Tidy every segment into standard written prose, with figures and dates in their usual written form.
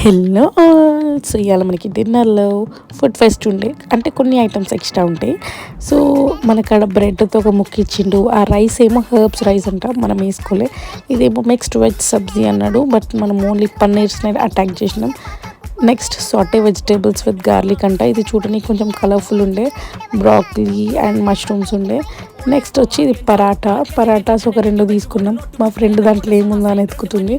Hello so ఇవాళ మనకి డిన్నర్లో food fest ఉండే అంటే కొన్ని ఐటమ్స్ ఎక్స్ట్రా ఉంటాయి. సో మనకాడ బ్రెడ్తో ఒక ముక్క ఇచ్చిండు. ఆ రైస్ ఏమో హర్బ్స్ రైస్ అంట, మనం వేసుకోలే. ఇదేమో మిక్స్డ్ వెజ్ సబ్జీ అన్నాడు, బట్ మనం ఓన్లీ పన్నీర్స్ని అటాక్ చేసినాం. Next Sathe vegetables with garlic అంట. ఇది చూడడానికి కొంచెం కలర్ఫుల్ ఉండే. బ్రాక్లీ అండ్ మష్రూమ్స్ ఉండే. నెక్స్ట్ వచ్చి ఇది పరాటాస్ ఒక 2 తీసుకున్నాం. మా ఫ్రెండ్ దాంట్లో ఏముందో అని ఎత్తుకుతుంది.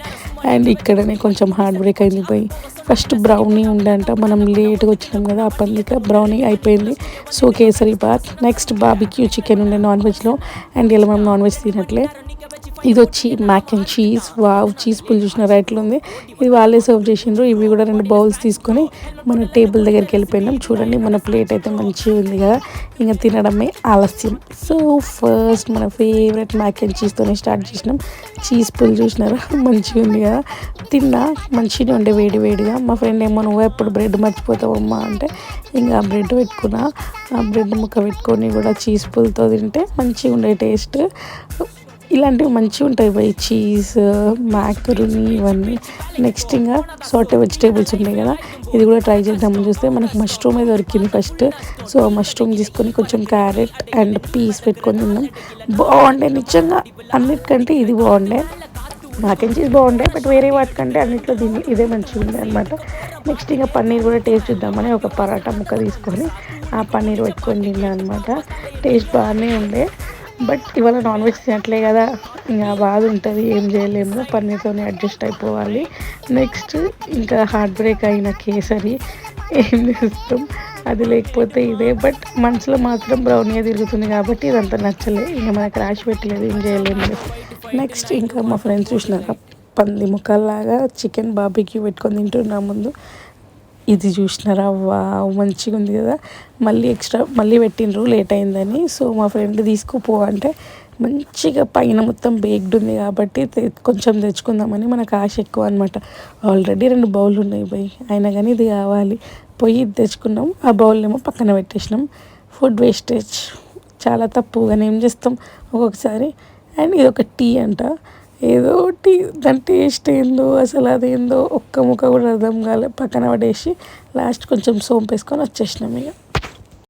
అండ్ ఇక్కడనే కొంచెం హార్ట్ బ్రేక్ అయింది పోయి. ఫస్ట్ బ్రౌనీ ఉండే అంట, మనం లేట్గా వచ్చినాం కదా అప్పటికి బ్రౌనీ అయిపోయింది. So kesari bath. Next barbecue chicken ఉండే నాన్ వెజ్లో. అండ్ ఇలా మనం నాన్ వెజ్ తినట్లే. ఇది వచ్చి mac and cheese. Wow, cheese pull చూసినారా ఎట్లా ఉంది. ఇది వాళ్ళే సర్వ్ చేసిండ్రు. ఇవి కూడా 2 బౌల్స్ తీసుకొని మన టేబుల్ దగ్గరికి వెళ్ళిపోయినాం. చూడండి మన ప్లేట్ అయితే మంచిగా ఉంది కదా, ఇంకా తినడమే ఆలస్యం. సో ఫస్ట్ మన ఫేవరెట్ మ్యాక్ అండ్ చీజ్తోనే స్టార్ట్ చేసినాం. చీజ్ పుల్ చూసినారా మంచిగా ఉంది కదా. తిన్నా, మంచిగా ఉండే వేడి వేడిగా. మా ఫ్రెండ్ ఏమో నువ్వు ఎప్పుడు బ్రెడ్ మర్చిపోతావమ్మా అంటే ఇంకా బ్రెడ్ పెట్టుకున్నా. ఆ బ్రెడ్ ముక్క పెట్టుకొని కూడా చీజ్ పుల్తో తింటే మంచిగా ఉండే టేస్ట్. ఇలాంటివి మంచిగా ఉంటాయి బై, చీజ్, మ్యాకరోనీ ఇవన్నీ. నెక్స్ట్ ఇంకా సాటే వెజిటేబుల్స్ ఉన్నాయి కదా, ఇది కూడా ట్రై చేద్దామని చూస్తే మనకు మష్రూమే దొరికింది ఫస్ట్. సో మష్రూమ్ తీసుకొని కొంచెం క్యారెట్ అండ్ పీస్ పెట్టుకొని తిన్నాం. బాగుండే నిజంగా, అన్నిటికంటే ఇది బాగుండే. మ్యాక్ అండ్ చీజ్ బాగుండే, బట్ వేరే వాటికంటే అన్నింటిలో దీన్ని ఇదే మంచిగా ఉంది అనమాట. నెక్స్ట్ ఇంకా పన్నీర్ కూడా టేస్ట్ చూద్దామని ఒక పరాటా ముక్క తీసుకొని ఆ పన్నీర్ పెట్టుకొని తిన్నా అనమాట. టేస్ట్ బాగానే ఉండే, బట్ ఇవాళ నాన్ వెజ్ తినట్లే కదా, ఇంకా బాధ ఉంటుంది, ఏం చేయలేము, పన్నీర్తోనే అడ్జస్ట్ అయిపోవాలి. నెక్స్ట్ ఇంకా హార్ట్ బ్రేక్ అయిన కేసరి, ఏం చేస్తాం, అది లేకపోతే ఇదే. బట్ మనసులో మాత్రం బ్రౌనీగా తిరుగుతుంది కాబట్టి ఇదంతా నచ్చలే, ఇంకా మనకు రాసి పెట్టలేదు, ఏం చేయలేము. నెక్స్ట్ ఇంకా మా ఫ్రెండ్స్ చూసినాక పంది ముక్కల్లాగా చికెన్ బార్బిక్యూ పెట్టుకొని తింటున్నా ముందు. ఇది చూసినారా, వావ్ మంచిగా ఉంది కదా. మళ్ళీ పెట్టిండ్రు లేట్ అయిందని. సో మా ఫ్రెండ్ తీసుకుపో అంటే మంచిగా పైన మొత్తం బేక్డ్ ఉంది కాబట్టి కొంచెం తెచ్చుకుందామని మనకు ఆశ ఎక్కువ అనమాట. ఆల్రెడీ 2 బౌల్ ఉన్నాయి పోయి, అయినా కానీ ఇది కావాలి పోయి ఇది తెచ్చుకున్నాం. ఆ బౌల్ ఏమో పక్కన పెట్టేసినాం. ఫుడ్ వేస్టేజ్ చాలా తప్పు, కానీ ఏం చేస్తాం ఒక్కొక్కసారి. అండ్ ఇది ఒక టీ అంట, ఏదో టీ, దాని టేస్ట్ ఏందో అసలు, అదేందో ఒక్క ముక్క కూడా అర్థం కాలే. పక్కన పడేసి లాస్ట్ కొంచెం సోంపు వేసుకొని వచ్చేసినాం ఇక.